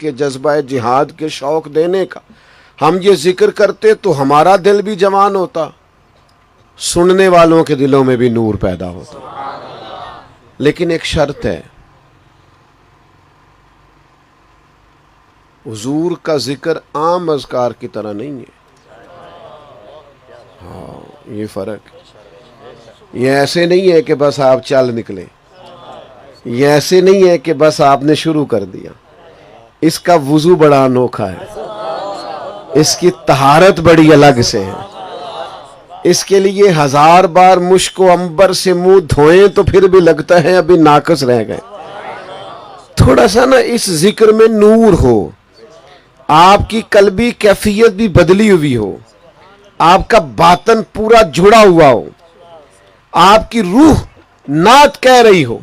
کے جذبہ جہاد کے شوق دینے کا. ہم یہ ذکر کرتے تو ہمارا دل بھی جوان ہوتا, سننے والوں کے دلوں میں بھی نور پیدا ہوتا. لیکن ایک شرط ہے, حضور کا ذکر عام اذکار کی طرح نہیں ہے. ہاں یہ فرق ہے. یہ ایسے نہیں ہے کہ بس آپ چل نکلے, یہ ایسے نہیں ہے کہ بس آپ نے شروع کر دیا. اس کا وضو بڑا انوکھا ہے, اس کی طہارت بڑی الگ سے ہے. اس کے لیے 1000 بار مشک و عنبر سے منہ دھوئیں تو پھر بھی لگتا ہے ابھی ناقص رہ گئے. تھوڑا سا نا اس ذکر میں نور ہو, آپ کی قلبی کیفیت بھی بدلی ہوئی ہو, آپ کا باطن پورا جڑا ہوا ہو, آپ کی روح نعت کہہ رہی ہو,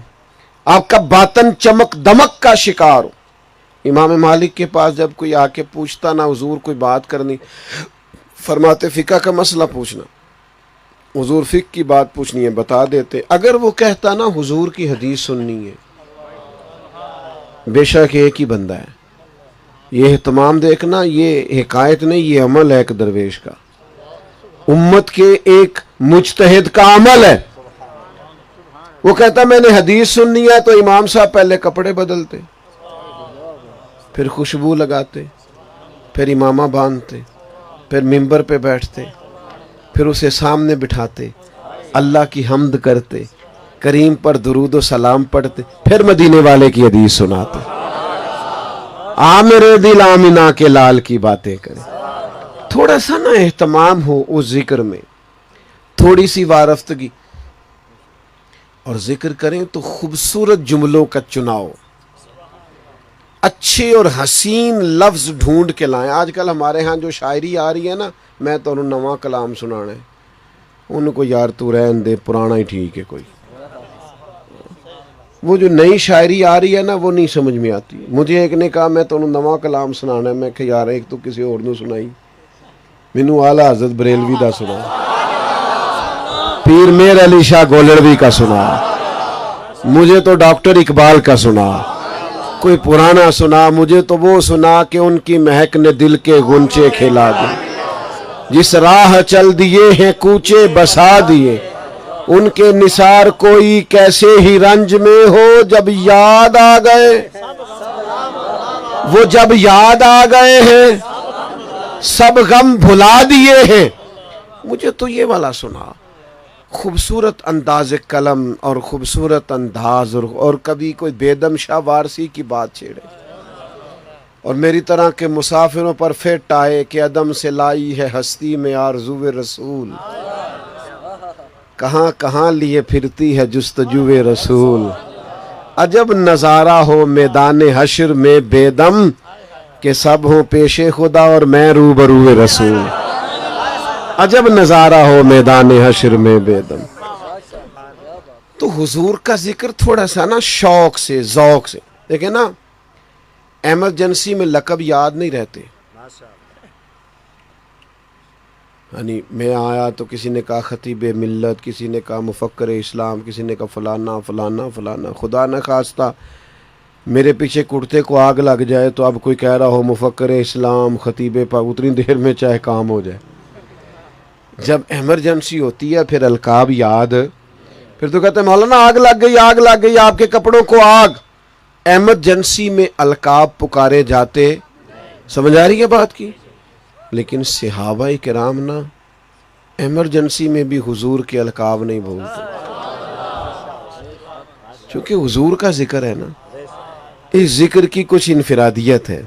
آپ کا باطن چمک دمک کا شکار ہو. امام مالک کے پاس جب کوئی آ کے پوچھتا نا حضور کوئی بات کرنی, فرماتے فقہ کا مسئلہ پوچھنا. حضور فقہ کی بات پوچھنی ہے بتا دیتے. اگر وہ کہتا نا حضور کی حدیث سننی ہے, بے شک ایک ہی بندہ ہے. یہ اہتمام دیکھنا, یہ حکایت نہیں, یہ عمل ہے ایک درویش کا, امت کے ایک مجتہد کا عمل ہے. وہ کہتا میں نے حدیث سننی ہے تو امام صاحب پہلے کپڑے بدلتے, پھر خوشبو لگاتے, پھر امامہ باندھتے, پھر ممبر پہ بیٹھتے, پھر اسے سامنے بٹھاتے, اللہ کی حمد کرتے, کریم پر درود و سلام پڑھتے, پھر مدینے والے کی حدیث سناتے. میرے دل آمینہ کے لال کی باتیں کرے. تھوڑا سا نا اہتمام ہو اس ذکر میں, تھوڑی سی وارفتگی, اور ذکر کریں تو خوبصورت جملوں کا چناؤ, اچھے اور حسین لفظ ڈھونڈ کے لائیں. آج کل ہمارے ہاں جو شاعری آ رہی ہے نا, میں تو انہوں نواں کلام سنانا ہے, ان کو یار تو رہن دے, پرانا ہی ٹھیک ہے. کوئی وہ جو نئی شاعری آ رہی ہے نا وہ نہیں سمجھ میں آتی. مجھے ایک نے کہا میں تو انہوں نواں کلام سنانا ہے. میں کہ یار ایک تو کسی اور نے سنائی, مینو اعلیٰ حضرت بریلوی دا سنا, پیر میر علی شاہ گولڑوی کا سنا, مجھے تو ڈاکٹر اقبال کا سنا, کوئی پرانا سنا. مجھے تو وہ سنا کہ ان کی مہک نے دل کے غنچے کھلا دی, جس راہ چل دیے ہیں کوچے بسا دیے, ان کے نثار کوئی کیسے ہی رنج میں ہو. جب یاد آ گئے, وہ جب یاد آ گئے ہیں, سب غم بھلا دیے ہیں. مجھے تو یہ والا سنا. خوبصورت انداز قلم اور خوبصورت انداز, اور کبھی کوئی بیدم شاہ وارسی کی بات چھیڑے, اور میری طرح کے مسافروں پر فٹ آئے کہ عدم سے لائی ہے ہستی میں آرزو رسول, کہاں کہاں لیے پھرتی ہے جستجو رسول. عجب نظارہ ہو میدان حشر میں بیدم, کہ سب ہوں پیش خدا اور میں روبرو رسول. عجب نظارہ ہو میدان حشر میں بیدم. تو حضور کا ذکر تھوڑا سا نا شوق سے, ذوق سے. دیکھیں نا, ایمرجنسی میں لقب یاد نہیں رہتے. یعنی میں آیا تو کسی نے کہا خطیب ملت, کسی نے کہا مفکر اسلام, کسی نے کہا فلانا فلانا فلانا. خدا نہ خواستہ میرے پیچھے کرتے کو آگ لگ جائے تو اب کوئی کہہ رہا ہو مفکر اسلام, خطیب پاک, اتنی دیر میں چاہے کام ہو جائے. جب ایمرجنسی ہوتی ہے پھر القاب یاد, پھر تو کہتے ہیں مولانا آگ لگ گئی, آگ لگ گئی, آپ کے کپڑوں کو آگ. ایمرجنسی میں القاب پکارے جاتے. سمجھ آ رہی ہے بات کی؟ لیکن صحابہ کرام نا ایمرجنسی میں بھی حضور کے القاب نہیں بھولتے, چونکہ حضور کا ذکر ہے نا. اس ذکر کی کچھ انفرادیت ہے.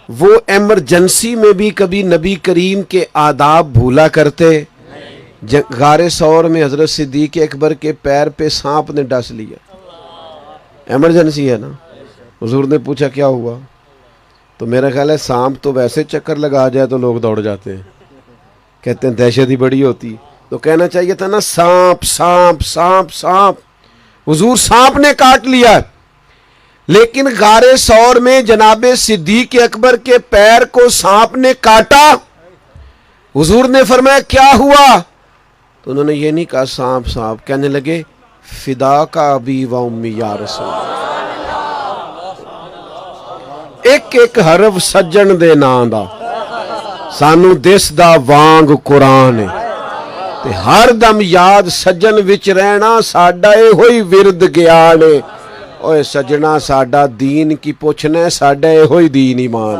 وہ ایمرجنسی میں بھی کبھی نبی کریم کے آداب بھولا کرتے. غار ثور میں حضرت صدیق اکبر کے پیر پہ سانپ نے ڈس لیا, ایمرجنسی ہے نا. حضور نے پوچھا کیا ہوا, تو میرا خیال ہے سانپ تو ویسے چکر لگا جائے تو لوگ دوڑ جاتے ہیں, کہتے ہیں دہشت ہی بڑی ہوتی. تو کہنا چاہیے تھا نا سانپ سانپ سانپ سانپ. حضور سانپ نے کاٹ لیا, لیکن غار ثور میں جناب صدیق اکبر کے پیر کو سانپ نے کاٹا. حضور نے فرمایا کیا ہوا, تو انہوں نے یہ نہیں کہا سانپ سانپ, کہنے لگے فدا کا ابی و امی یا رسول. ਇੱਕ ਇੱਕ ਹਰਫ ਸੱਜਣ ਦੇ ਨਾਂ ਦਾ ਸਾਨੂੰ ਦਿਸਦਾ ਵਾਂਗ ਕੁਰਾਨ ਹੈ ਤੇ ਹਰ ਦਮ ਯਾਦ ਸੱਜਣ ਵਿੱਚ ਰਹਿਣਾ ਸਾਡਾ ਇਹੋ ਹੀ ਵਿਰਦ ਗਿਆਨ ਹੈ ਓਏ ਸੱਜਣਾ ਸਾਡਾ ਦੀਨ ਕੀ ਪੁੱਛਣਾ ਸਾਡਾ ਇਹੋ ਹੀ ਦੀਨ ਈਮਾਨ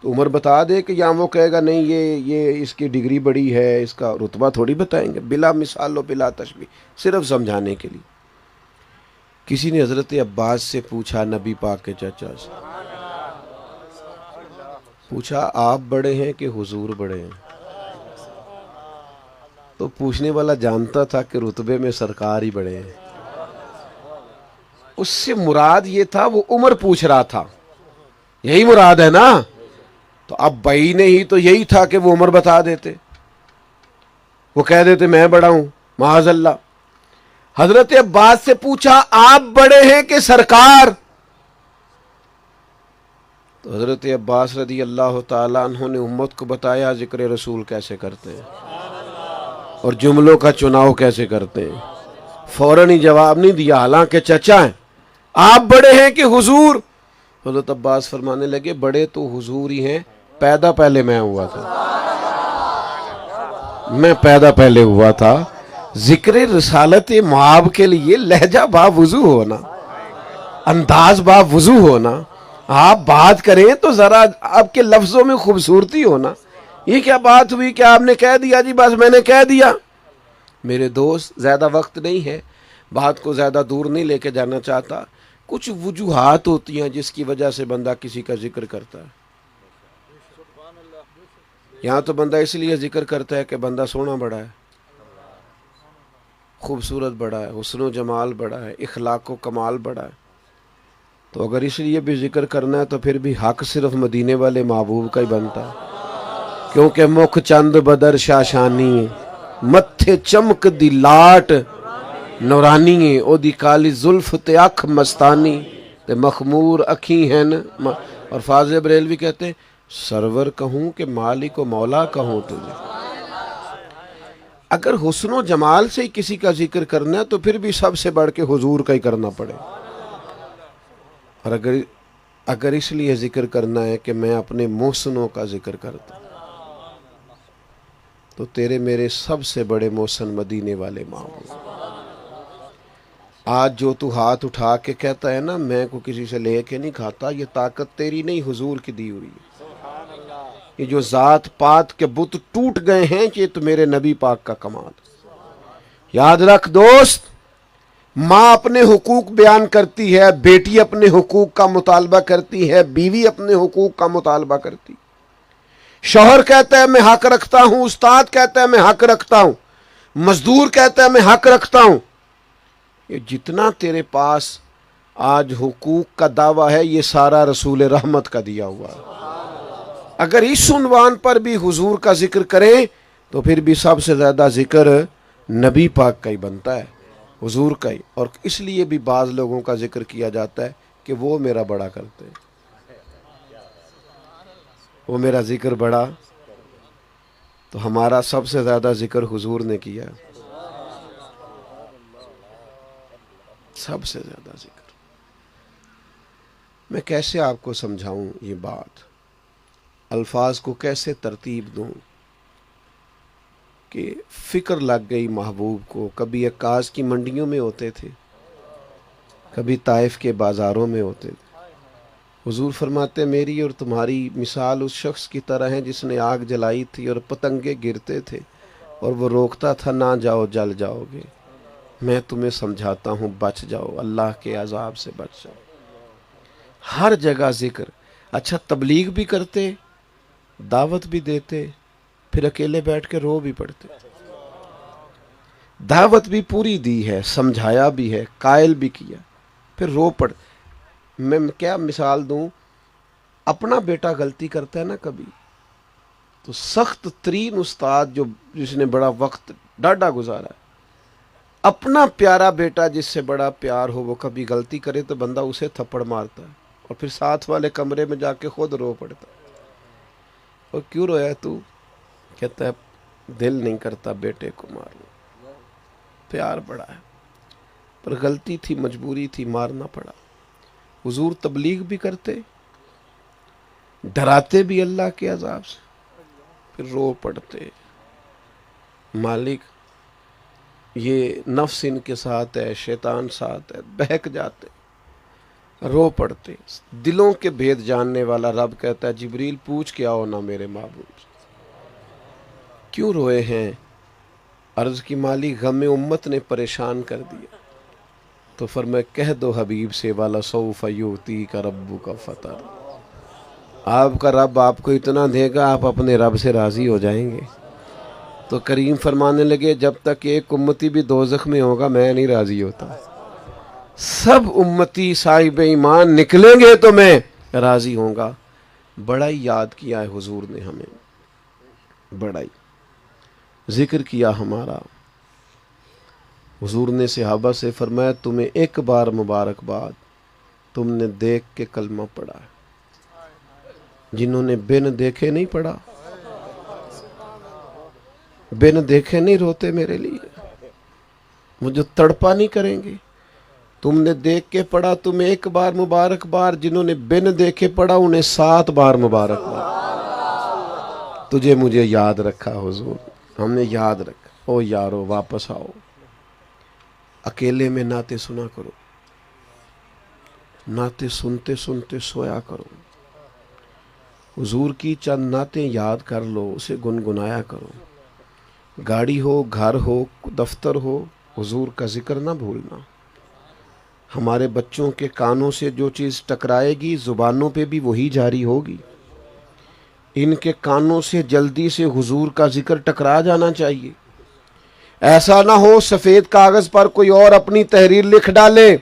تو عمر بتا دے کہ یا وہ کہے گا نہیں یہ اس کی ڈگری بڑی ہے، اس کا رتبہ تھوڑی بتائیں گے، بلا مثال و بلا تشبیہ، صرف سمجھانے کے لیے۔ کسی نے حضرت عباس سے پوچھا، نبی پاک کے چچا سے پوچھا آپ بڑے ہیں کہ حضور بڑے ہیں؟ تو پوچھنے والا جانتا تھا کہ رتبے میں سرکار ہی بڑے ہیں۔ اس سے مراد یہ تھا، وہ عمر پوچھ رہا تھا، یہی مراد ہے نا؟ تو اب بھائی نے ہی تو یہی تھا کہ وہ عمر بتا دیتے، وہ کہہ دیتے میں بڑا ہوں، معاذ اللہ۔ حضرت عباس سے پوچھا آپ بڑے ہیں کہ سرکار؟ تو حضرت عباس رضی اللہ تعالیٰ عنہ نے امت کو بتایا ذکر رسول کیسے کرتے ہیں اور جملوں کا چناؤ کیسے کرتے ہیں۔ فوراً ہی جواب نہیں دیا، حالانکہ چچا ہیں۔ آپ بڑے ہیں کہ حضور؟ حضرت عباس فرمانے لگے بڑے تو حضور ہی ہیں، پیدا پہلے میں ہوا تھا، میں پیدا پہلے ہوا تھا۔ ذکر رسالت معاب کے لیے لہجہ با وضو ہونا، انداز با وضو ہونا، آپ بات کریں تو ذرا آپ کے لفظوں میں خوبصورتی ہونا۔ یہ کیا بات ہوئی کہ آپ نے کہہ دیا جی بس میں نے کہہ دیا؟ میرے دوست زیادہ وقت نہیں ہے، بات کو زیادہ دور نہیں لے کے جانا چاہتا۔ کچھ وجوہات ہوتی ہیں جس کی وجہ سے بندہ کسی کا ذکر کرتا ہے۔ یہاں تو بندہ اس لیے ذکر کرتا ہے کہ بندہ سونا بڑا ہے، خوبصورت بڑا ہے، حسن و جمال بڑا ہے، اخلاق و کمال بڑا ہے۔ تو اگر اس لیے بھی ذکر کرنا ہے تو پھر بھی حق صرف مدینے والے محبوب کا ہی بنتا ہے، کیونکہ مکھ چند بدر شاشانی متھے چمک دی لاٹ نورانی او دی کالی زلف تے اکھ مستانی تے مخمور اکھی ہیں۔ اور فاضل بریلوی کہتے ہیں سرور کہوں کہ مالک و مولا کہوں تجھے۔ اگر حسن و جمال سے ہی کسی کا ذکر کرنا ہے تو پھر بھی سب سے بڑھ کے حضور کا ہی کرنا پڑے۔ اور اگر اس لیے ذکر کرنا ہے کہ میں اپنے محسنوں کا ذکر کرتا ہوں تو تیرے میرے سب سے بڑے محسن مدینے والے محبوب۔ آج جو تو ہاتھ اٹھا کے کہتا ہے نا میں کو کسی سے لے کے نہیں کھاتا، یہ طاقت تیری نہیں حضور کی دی ہوئی ہے۔ یہ جو ذات پات کے بت ٹوٹ گئے ہیں یہ تو میرے نبی پاک کا کمال۔ یاد رکھ دوست، ماں اپنے حقوق بیان کرتی ہے، بیٹی اپنے حقوق کا مطالبہ کرتی ہے، بیوی اپنے حقوق کا مطالبہ کرتی، شوہر کہتا ہے میں حق رکھتا ہوں، استاد کہتا ہے میں حق رکھتا ہوں، مزدور کہتا ہے میں حق رکھتا ہوں۔ یہ جتنا تیرے پاس آج حقوق کا دعویٰ ہے یہ سارا رسول رحمت کا دیا ہوا ہے۔ اگر اس عنوان پر بھی حضور کا ذکر کریں تو پھر بھی سب سے زیادہ ذکر نبی پاک کا ہی بنتا ہے، حضور کا ہی۔ اور اس لیے بھی بعض لوگوں کا ذکر کیا جاتا ہے کہ وہ میرا بڑا کرتے ہیں، وہ میرا ذکر بڑا، تو ہمارا سب سے زیادہ ذکر حضور نے کیا، سب سے زیادہ ذکر۔ میں کیسے آپ کو سمجھاؤں یہ بات، الفاظ کو کیسے ترتیب دوں کہ فکر لگ گئی محبوب کو۔ کبھی عکاظ کی منڈیوں میں ہوتے تھے، کبھی طائف کے بازاروں میں ہوتے تھے۔ حضور فرماتے میری اور تمہاری مثال اس شخص کی طرح ہے جس نے آگ جلائی تھی اور پتنگے گرتے تھے اور وہ روکتا تھا نہ جاؤ جل جاؤ گے، میں تمہیں سمجھاتا ہوں بچ جاؤ، اللہ کے عذاب سے بچ جاؤ۔ ہر جگہ ذکر۔ اچھا تبلیغ بھی کرتے، دعوت بھی دیتے، پھر اکیلے بیٹھ کے رو بھی پڑتے۔ دعوت بھی پوری دی ہے، سمجھایا بھی ہے، قائل بھی کیا، پھر رو پڑ۔ میں کیا مثال دوں، اپنا بیٹا غلطی کرتا ہے نا کبھی تو سخت ترین استاد جس نے بڑا وقت ڈاڈا گزارا ہے، اپنا پیارا بیٹا جس سے بڑا پیار ہو وہ کبھی غلطی کرے تو بندہ اسے تھپڑ مارتا ہے اور پھر ساتھ والے کمرے میں جا کے خود رو پڑتا ہے۔ اور کیوں رویا تو؟ کہتا ہے دل نہیں کرتا بیٹے کو مارنا، پیار بڑا ہے، پر غلطی تھی، مجبوری تھی، مارنا پڑا۔ حضور تبلیغ بھی کرتے، ڈراتے بھی اللہ کے عذاب سے، پھر رو پڑتے، مالک یہ نفس ان کے ساتھ ہے، شیطان ساتھ ہے، بہک جاتے۔ رو پڑتے. دلوں کے بھید جاننے والا رب کہتا ہے جبریل پوچھ کے آؤ نا میرے محبوب کیوں روئے ہیں. عرض کی مالی غم امت نے پریشان کر دیا. تو فرمایا کہہ دو حبیب سے والا سوف یؤتیک ربک فترضی. آپ کا رب آپ کو اتنا دے گا آپ اپنے رب سے راضی ہو جائیں گے. تو کریم فرمانے لگے جب تک ایک امتی بھی دوزخ میں ہوگا میں نہیں راضی ہوتا. سب امتی صاحب ایمان نکلیں گے تو میں راضی ہوں گا. بڑا ہی یاد کیا ہے حضور نے ہمیں, بڑا ہی ذکر کیا ہمارا. حضور نے صحابہ سے فرمایا تمہیں ایک بار مبارکباد, تم نے دیکھ کے کلمہ پڑھا ہے. جنہوں نے بن دیکھے نہیں پڑھا, بن دیکھے نہیں روتے میرے لیے, مجھے تڑپا نہیں کریں گے. تم نے دیکھ کے پڑھا تمہیں ایک بار مبارکباد, جنہوں نے بن دیکھے پڑھا انہیں 7 بار مبارکباد. تجھے مجھے یاد رکھا حضور, ہم نے یاد رکھا. او یارو واپس آؤ, اکیلے میں نعتیں سنا کرو, نعتیں سنتے سنتے سویا کرو. حضور کی چند نعتیں یاد کر لو, اسے گنگنایا کرو. گاڑی ہو, گھر ہو, دفتر ہو, حضور کا ذکر نہ بھولنا. ہمارے بچوں کے کانوں سے جو چیز ٹکرائے گی زبانوں پہ بھی وہی جاری ہوگی. ان کے کانوں سے جلدی سے حضور کا ذکر ٹکرا جانا چاہیے. ایسا نہ ہو سفید کاغذ پر کوئی اور اپنی تحریر لکھ ڈالے.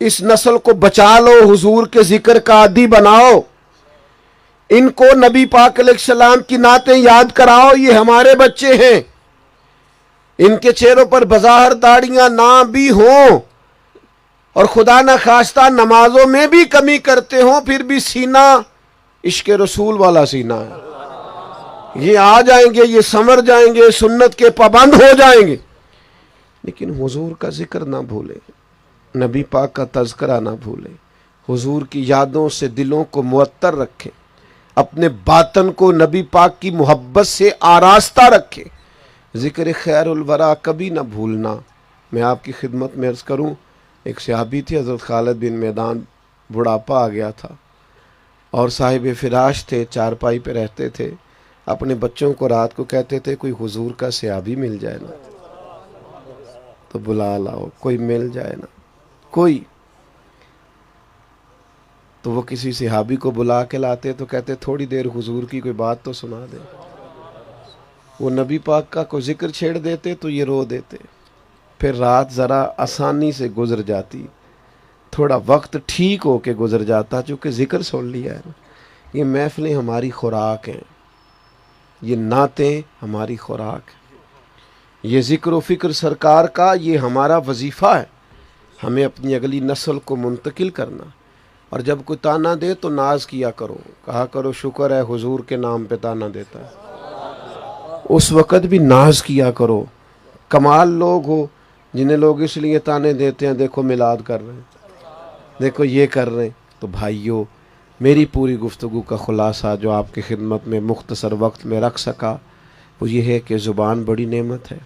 اس نسل کو بچا لو, حضور کے ذکر کا عادی بناؤ. ان کو نبی پاک علیہ السلام کی نعتیں یاد کراؤ. یہ ہمارے بچے ہیں, ان کے چہروں پر بظاہر داڑیاں نہ بھی ہوں اور خدا نہ خواستہ نمازوں میں بھی کمی کرتے ہوں, پھر بھی سینہ عشق رسول والا سینہ ہے. یہ آ جائیں گے, یہ سنور جائیں گے, سنت کے پابند ہو جائیں گے. لیکن حضور کا ذکر نہ بھولے, نبی پاک کا تذکرہ نہ بھولے. حضور کی یادوں سے دلوں کو معطر رکھیں, اپنے باطن کو نبی پاک کی محبت سے آراستہ رکھیں. ذکر خیر الورا کبھی نہ بھولنا. میں آپ کی خدمت میں عرض کروں, ایک صحابی تھے حضرت خالد بن میدان, بڑھاپا آ گیا تھا اور صاحب فراش تھے, چارپائی پہ رہتے تھے. اپنے بچوں کو رات کو کہتے تھے کوئی حضور کا صحابی مل جائے نا تو بلا لاؤ, کوئی مل جائے نا کوئی. تو وہ کسی صحابی کو بلا کے لاتے تو کہتے تھوڑی دیر حضور کی کوئی بات تو سنا دے. وہ نبی پاک کا کوئی ذکر چھیڑ دیتے تو یہ رو دیتے. پھر رات ذرا آسانی سے گزر جاتی, تھوڑا وقت ٹھیک ہو کے گزر جاتا, چونکہ ذکر سن لیا ہے. یہ محفلیں ہماری خوراک ہیں, یہ نعتیں ہماری خوراک ہیں, یہ ذکر و فکر سرکار کا یہ ہمارا وظیفہ ہے. ہمیں اپنی اگلی نسل کو منتقل کرنا. اور جب کوئی تانا دے تو ناز کیا کرو, کہا کرو شکر ہے حضور کے نام پہ تانا دیتا ہے. اس وقت بھی ناز کیا کرو. کمال لوگ ہو جنہیں لوگ اس لیے تانے دیتے ہیں, دیکھو میلاد کر رہے ہیں, دیکھو یہ کر رہے ہیں. تو بھائیو, میری پوری گفتگو کا خلاصہ جو آپ کی خدمت میں مختصر وقت میں رکھ سکا وہ یہ ہے کہ زبان بڑی نعمت ہے,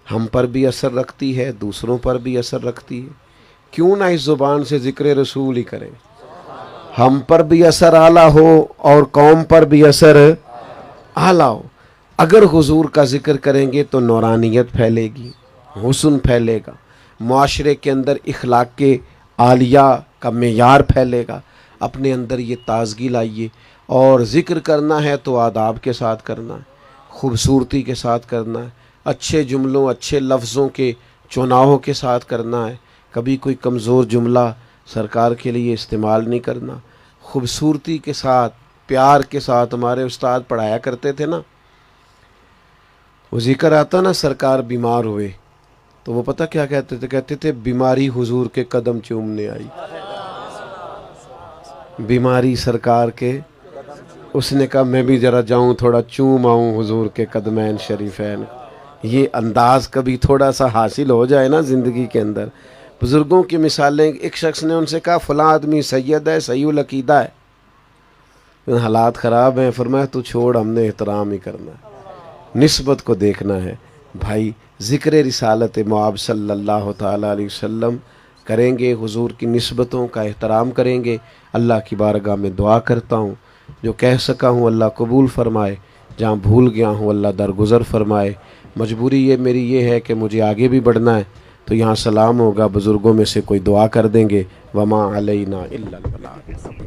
ہم پر بھی اثر رکھتی ہے, دوسروں پر بھی اثر رکھتی ہے. کیوں نہ اس زبان سے ذکر رسول ہی کریں, ہم پر بھی اثر اعلیٰ ہو اور قوم پر بھی اثر اعلیٰ ہو. اگر حضور کا ذکر کریں گے تو نورانیت پھیلے گی, حسن پھیلے گا, معاشرے کے اندر اخلاق کے عالیہ کا معیار پھیلے گا. اپنے اندر یہ تازگی لائیے. اور ذکر کرنا ہے تو آداب کے ساتھ کرنا ہے, خوبصورتی کے ساتھ کرنا ہے, اچھے جملوں اچھے لفظوں کے چناؤ کے ساتھ کرنا ہے. کبھی کوئی کمزور جملہ سرکار کے لیے استعمال نہیں کرنا. خوبصورتی کے ساتھ, پیار کے ساتھ. ہمارے استاد پڑھایا کرتے تھے نا, وہ ذکر آتا نا سرکار بیمار ہوئے تو وہ پتہ کیا کہتے تھے, کہتے تھے بیماری حضور کے قدم چومنے آئی. بیماری سرکار کے, اس نے کہا میں بھی ذرا جاؤں تھوڑا چوم آؤں حضور کے قدمین شریفین. یہ انداز کبھی تھوڑا سا حاصل ہو جائے نا زندگی کے اندر. بزرگوں کی مثالیں, ایک شخص نے ان سے کہا فلاں آدمی سید ہے, صحیح العقیدہ ہے, حالات خراب ہیں. فرمایا تو چھوڑ, ہم نے احترام ہی کرنا ہے, نسبت کو دیکھنا ہے. بھائی ذکر رسالت مآب صلی اللہ تعالیٰ علیہ وسلم کریں گے, حضور کی نسبتوں کا احترام کریں گے. اللہ کی بارگاہ میں دعا کرتا ہوں, جو کہہ سکا ہوں اللہ قبول فرمائے, جہاں بھول گیا ہوں اللہ درگزر فرمائے. مجبوری یہ میری یہ ہے کہ مجھے آگے بھی بڑھنا ہے, تو یہاں سلام ہوگا, بزرگوں میں سے کوئی دعا کر دیں گے. وما علینا الا البلاغ.